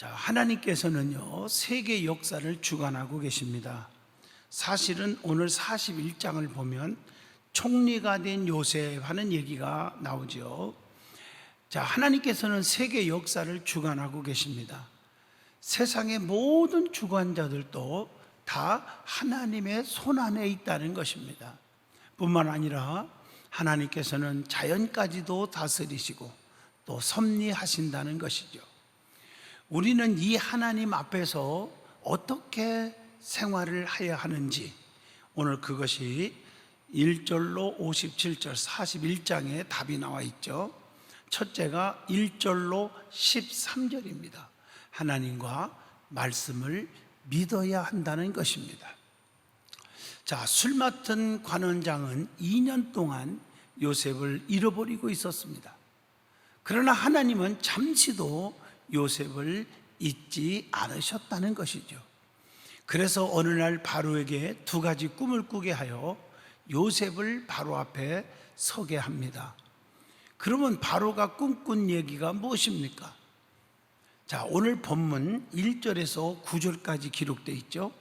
하나님께서는요, 세계 역사를 주관하고 계십니다. 사실은 오늘 41장을 보면 총리가 된 요셉 하는 얘기가 나오죠. 하나님께서는 세계 역사를 주관하고 계십니다. 세상의 모든 주관자들도 다 하나님의 손안에 있다는 것입니다. 뿐만 아니라 하나님께서는 자연까지도 다스리시고 또 섭리하신다는 것이죠. 우리는 이 하나님 앞에서 어떻게 생활을 해야 하는지, 오늘 그것이 1절로 57절 41장에 답이 나와 있죠. 첫째가 1절로 13절입니다. 하나님과 말씀을 믿어야 한다는 것입니다. 술 맡은 관원장은 2년 동안 요셉을 잃어버리고 있었습니다. 그러나 하나님은 잠시도 요셉을 잊지 않으셨다는 것이죠. 그래서 어느 날 바로에게 두 가지 꿈을 꾸게 하여 요셉을 바로 앞에 서게 합니다. 그러면 바로가 꿈꾼 얘기가 무엇입니까? 오늘 본문 1절에서 9절까지 기록되어 있죠.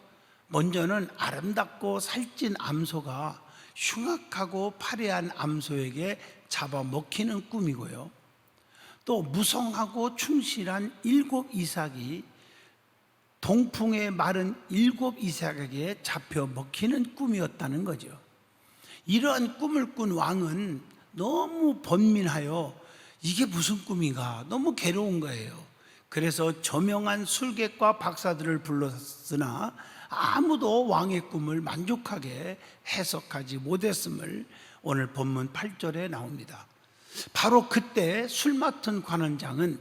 먼저는 아름답고 살찐 암소가 흉악하고 파래한 암소에게 잡아먹히는 꿈이고요, 또 무성하고 충실한 7 이삭이 동풍에 마른 7 이삭에게 잡혀 먹히는 꿈이었다는 거죠. 이러한 꿈을 꾼 왕은 너무 번민하여 이게 무슨 꿈인가, 너무 괴로운 거예요. 그래서 저명한 술객과 박사들을 불렀으나 아무도 왕의 꿈을 만족하게 해석하지 못했음을 오늘 본문 8절에 나옵니다. 바로 그때 술 맡은 관원장은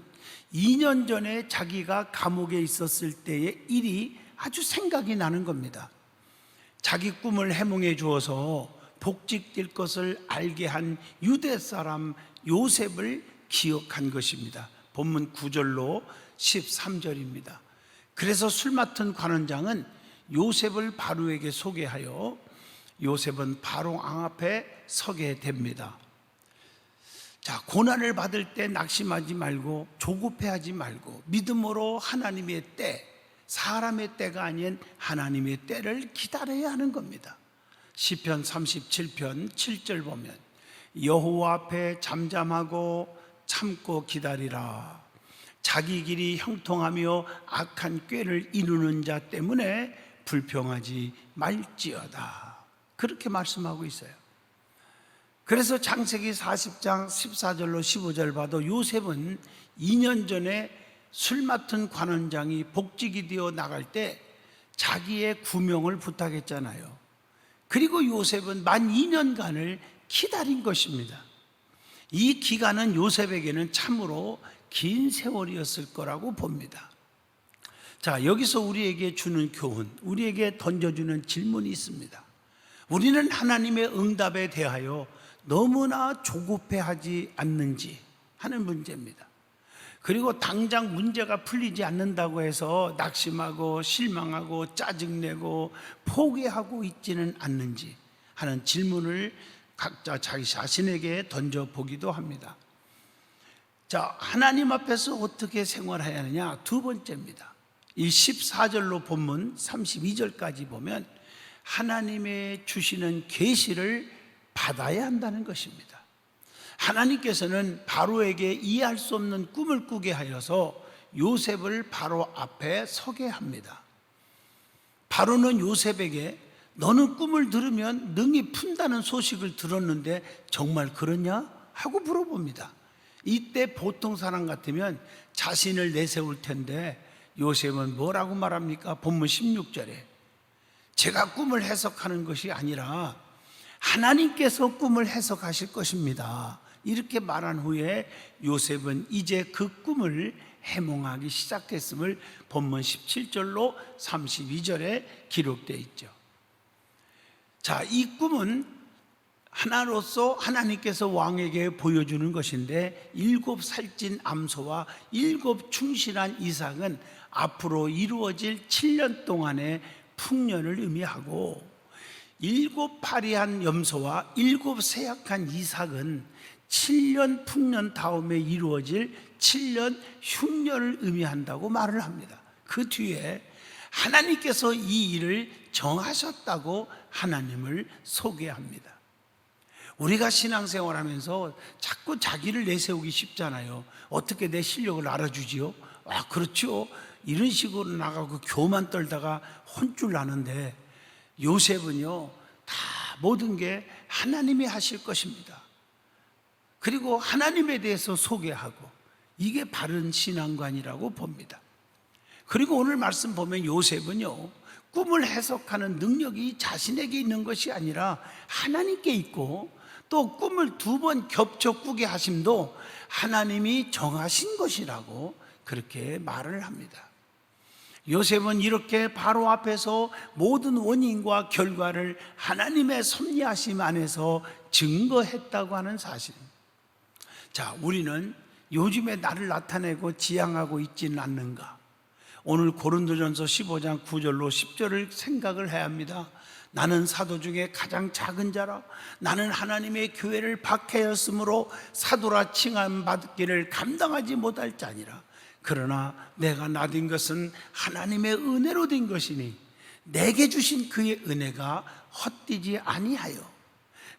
2년 전에 자기가 감옥에 있었을 때의 일이 아주 생각이 나는 겁니다. 자기 꿈을 해몽해 주어서 복직될 것을 알게 한 유대 사람 요셉을 기억한 것입니다. 본문 9절로 13절입니다. 그래서 술 맡은 관원장은 요셉을 바로에게 소개하여 요셉은 바로 왕 앞에 서게 됩니다. 고난을 받을 때 낙심하지 말고 조급해하지 말고 믿음으로 하나님의 때, 사람의 때가 아닌 하나님의 때를 기다려야 하는 겁니다. 시편 37편 7절 보면 여호와 앞에 잠잠하고 참고 기다리라. 자기 길이 형통하며 악한 꾀를 이루는 자 때문에 불평하지 말지어다. 그렇게 말씀하고 있어요. 그래서 창세기 40장 14절로 15절 봐도 요셉은 2년 전에 술 맡은 관원장이 복직이 되어 나갈 때 자기의 구명을 부탁했잖아요. 그리고 요셉은 만 2년간을 기다린 것입니다. 이 기간은 요셉에게는 참으로 긴 세월이었을 거라고 봅니다. 여기서 우리에게 주는 교훈, 우리에게 던져주는 질문이 있습니다. 우리는 하나님의 응답에 대하여 너무나 조급해하지 않는지 하는 문제입니다. 그리고 당장 문제가 풀리지 않는다고 해서 낙심하고 실망하고 짜증내고 포기하고 있지는 않는지 하는 질문을 각자 자기 자신에게 던져보기도 합니다. 하나님 앞에서 어떻게 생활해야 하느냐, 두 번째입니다. 이 14절로 본문 32절까지 보면 하나님의 주시는 계시를 받아야 한다는 것입니다. 하나님께서는 바로에게 이해할 수 없는 꿈을 꾸게 하여서 요셉을 바로 앞에 서게 합니다. 바로는 요셉에게 너는 꿈을 들으면 능히 푼다는 소식을 들었는데 정말 그러냐? 하고 물어봅니다. 이때 보통 사람 같으면 자신을 내세울 텐데 요셉은 뭐라고 말합니까? 본문 16절에 제가 꿈을 해석하는 것이 아니라 하나님께서 꿈을 해석하실 것입니다. 이렇게 말한 후에 요셉은 이제 그 꿈을 해몽하기 시작했음을 본문 17절로 32절에 기록되어 있죠. 이 꿈은 하나로서 하나님께서 왕에게 보여주는 것인데 7 살찐 암소와 7 충실한 이삭은 앞으로 이루어질 7년 동안의 풍년을 의미하고 7 파리한 염소와 7 세약한 이삭은 7년 풍년 다음에 이루어질 7년 흉년을 의미한다고 말을 합니다. 그 뒤에 하나님께서 이 일을 정하셨다고 하나님을 소개합니다. 우리가 신앙생활하면서 자꾸 자기를 내세우기 쉽잖아요. 어떻게 내 실력을 알아주지요? 아, 그렇죠. 이런 식으로 나가고 교만 떨다가 혼쭐 나는데, 요셉은요, 다 모든 게 하나님이 하실 것입니다. 그리고 하나님에 대해서 소개하고, 이게 바른 신앙관이라고 봅니다. 그리고 오늘 말씀 보면 요셉은요, 꿈을 해석하는 능력이 자신에게 있는 것이 아니라 하나님께 있고, 또 꿈을 2번 겹쳐 꾸게 하심도 하나님이 정하신 것이라고 그렇게 말을 합니다. 요셉은 이렇게 바로 앞에서 모든 원인과 결과를 하나님의 섭리하심 안에서 증거했다고 하는 사실. 자, 우리는 요즘에 나를 나타내고 지향하고 있지는 않는가? 오늘 고린도전서 15장 9절로 10절을 생각을 해야 합니다. 나는 사도 중에 가장 작은 자라. 나는 하나님의 교회를 박해였으므로 사도라 칭함 받기를 감당하지 못할 자니라. 그러나 내가 나된 것은 하나님의 은혜로 된 것이니 내게 주신 그의 은혜가 헛되지 아니하여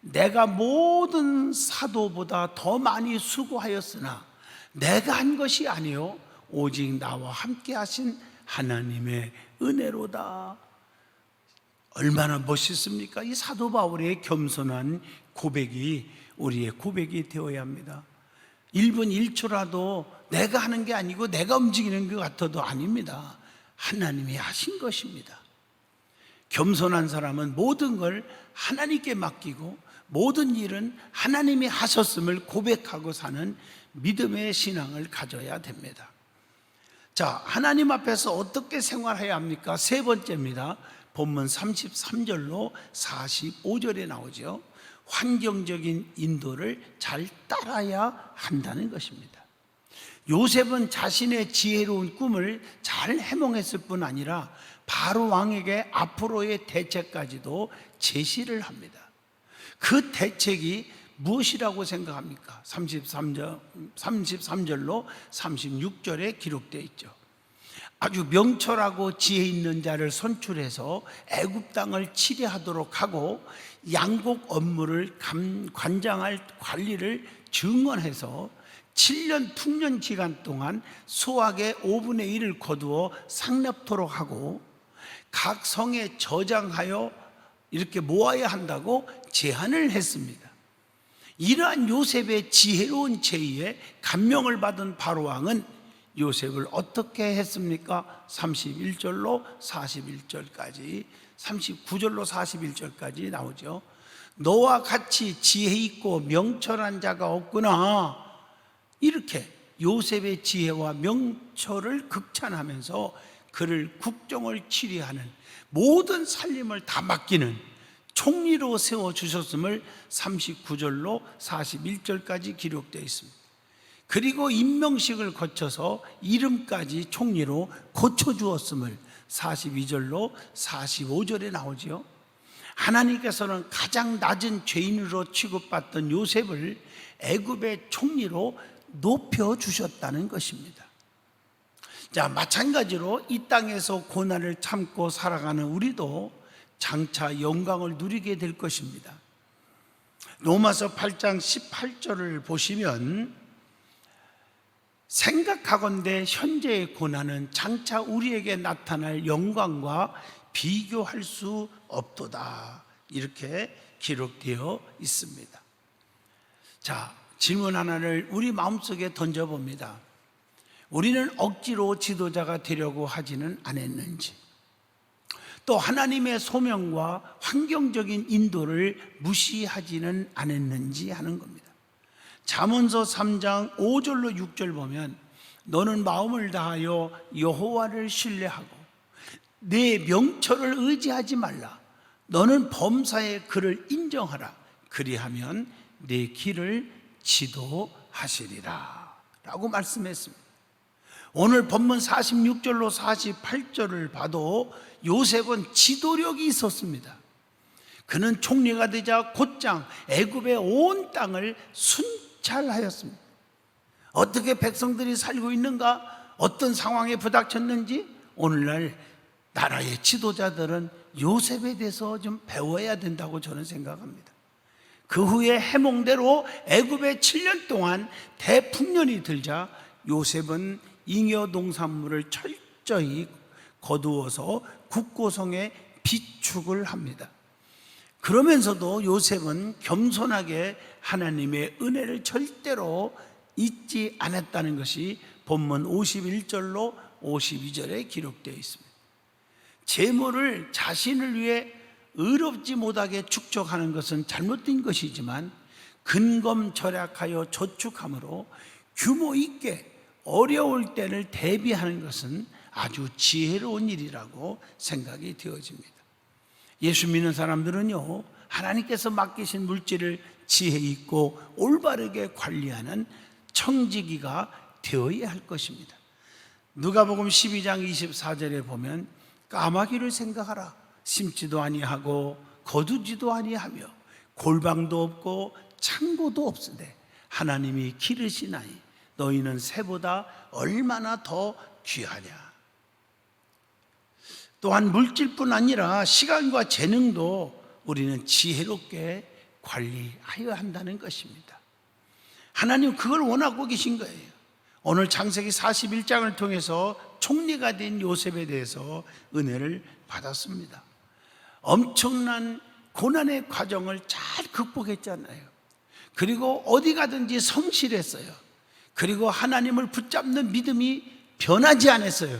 내가 모든 사도보다 더 많이 수고하였으나 내가 한 것이 아니요 오직 나와 함께 하신 하나님의 은혜로다. 얼마나 멋있습니까? 이 사도 바울의 겸손한 고백이 우리의 고백이 되어야 합니다. 1분 1초라도 내가 하는 게 아니고 내가 움직이는 것 같아도 아닙니다. 하나님이 하신 것입니다. 겸손한 사람은 모든 걸 하나님께 맡기고 모든 일은 하나님이 하셨음을 고백하고 사는 믿음의 신앙을 가져야 됩니다. 자, 하나님 앞에서 어떻게 생활해야 합니까? 세 번째입니다. 본문 33절로 45절에 나오죠. 환경적인 인도를 잘 따라야 한다는 것입니다. 요셉은 자신의 지혜로운 꿈을 잘 해몽했을 뿐 아니라 바로 왕에게 앞으로의 대책까지도 제시를 합니다. 그 대책이 무엇이라고 생각합니까? 33절로 36절에 기록되어 있죠. 아주 명철하고 지혜 있는 자를 선출해서 애굽 땅을 치리하도록 하고 양곡 업무를 관장할 관리를 증언해서 7년 풍년 기간 동안 소학의 5분의 1을 거두어 상납토록 하고 각 성에 저장하여 이렇게 모아야 한다고 제안을 했습니다. 이러한 요셉의 지혜로운 제의에 감명을 받은 바로왕은 요셉을 어떻게 했습니까? 31절로 41절까지 39절로 41절까지 나오죠. 너와 같이 지혜 있고 명철한 자가 없구나. 이렇게 요셉의 지혜와 명철을 극찬하면서 그를 국정을 치리하는 모든 살림을 다 맡기는 총리로 세워주셨음을 39절로 41절까지 기록되어 있습니다. 그리고 임명식을 거쳐서 이름까지 총리로 고쳐주었음을 42절로 45절에 나오죠. 하나님께서는 가장 낮은 죄인으로 취급받던 요셉을 애굽의 총리로 높여주셨다는 것입니다. 자, 마찬가지로 이 땅에서 고난을 참고 살아가는 우리도 장차 영광을 누리게 될 것입니다. 로마서 8장 18절을 보시면 생각하건대 현재의 고난은 장차 우리에게 나타날 영광과 비교할 수 없도다. 이렇게 기록되어 있습니다. 자, 질문 하나를 우리 마음속에 던져봅니다. 우리는 억지로 지도자가 되려고 하지는 않았는지, 또 하나님의 소명과 환경적인 인도를 무시하지는 않았는지 하는 겁니다. 잠언서 3장 5절로 6절 보면 너는 마음을 다하여 여호와를 신뢰하고 내 명철을 의지하지 말라. 너는 범사에 그를 인정하라. 그리하면 내 길을 지도하시리라 라고 말씀했습니다. 오늘 본문 46절로 48절을 봐도 요셉은 지도력이 있었습니다. 그는 총리가 되자 곧장 애굽의 온 땅을 순찰하였습니다. 어떻게 백성들이 살고 있는가, 어떤 상황에 부닥쳤는지 오늘날 나라의 지도자들은 요셉에 대해서 좀 배워야 된다고 저는 생각합니다. 그 후에 해몽대로 애굽에 7년 동안 대풍년이 들자 요셉은 잉여 농산물을 철저히 거두어서 국고성에 비축을 합니다. 그러면서도 요셉은 겸손하게 하나님의 은혜를 절대로 잊지 않았다는 것이 본문 51절로 52절에 기록되어 있습니다. 재물을 자신을 위해 의롭지 못하게 축적하는 것은 잘못된 것이지만 근검절약하여 저축함으로 규모 있게 어려울 때를 대비하는 것은 아주 지혜로운 일이라고 생각이 되어집니다. 예수 믿는 사람들은요, 하나님께서 맡기신 물질을 지혜 있고 올바르게 관리하는 청지기가 되어야 할 것입니다. 누가복음 12장 24절에 보면 까마귀를 생각하라. 심지도 아니하고 거두지도 아니하며 골방도 없고 창고도 없으되 하나님이 기르시나니 너희는 새보다 얼마나 더 귀하냐. 또한 물질뿐 아니라 시간과 재능도 우리는 지혜롭게 관리하여야 한다는 것입니다. 하나님 그걸 원하고 계신 거예요. 오늘 창세기 41장을 통해서 총리가 된 요셉에 대해서 은혜를 받았습니다. 엄청난 고난의 과정을 잘 극복했잖아요. 그리고 어디 가든지 성실했어요. 그리고 하나님을 붙잡는 믿음이 변하지 않았어요.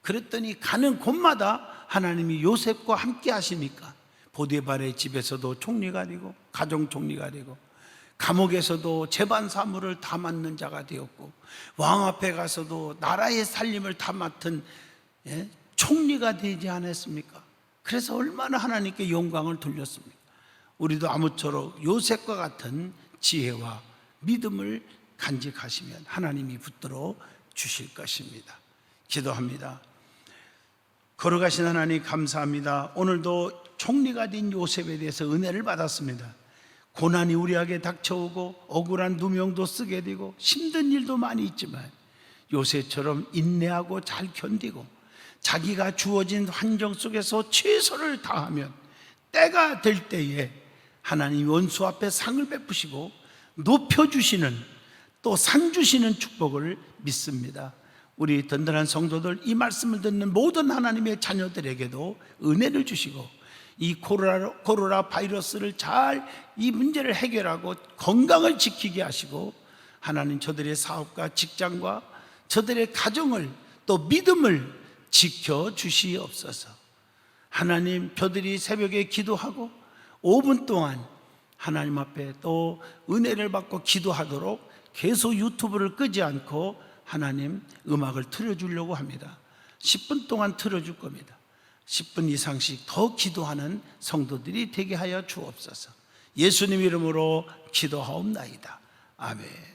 그랬더니 가는 곳마다 하나님이 요셉과 함께 하시니까 보디발의 집에서도 총리가 되고 가정 총리가 되고 감옥에서도 재반 사무를 다 맡는 자가 되었고 왕 앞에 가서도 나라의 살림을 다 맡은 총리가 되지 않았습니까? 그래서 얼마나 하나님께 영광을 돌렸습니까? 우리도 아무쪼록 요셉과 같은 지혜와 믿음을 간직하시면 하나님이 붙들어 주실 것입니다. 기도합니다. 걸어가신 하나님 감사합니다. 오늘도 총리가 된 요셉에 대해서 은혜를 받았습니다. 고난이 우리에게 닥쳐오고 억울한 누명도 쓰게 되고 힘든 일도 많이 있지만 요셉처럼 인내하고 잘 견디고 자기가 주어진 환경 속에서 최선을 다하면 때가 될 때에 하나님 원수 앞에 상을 베푸시고 높여주시는 또 상 주시는 축복을 믿습니다. 우리 든든한 성도들, 이 말씀을 듣는 모든 하나님의 자녀들에게도 은혜를 주시고 이 코로나 바이러스를 잘 이 문제를 해결하고 건강을 지키게 하시고 하나님 저들의 사업과 직장과 저들의 가정을 또 믿음을 지켜주시옵소서. 하나님 저들이 새벽에 기도하고 5분 동안 하나님 앞에 또 은혜를 받고 기도하도록 계속 유튜브를 끄지 않고 하나님 음악을 틀어주려고 합니다. 10분 동안 틀어줄 겁니다. 10분 이상씩 더 기도하는 성도들이 되게 하여 주옵소서. 예수님 이름으로 기도하옵나이다. 아멘.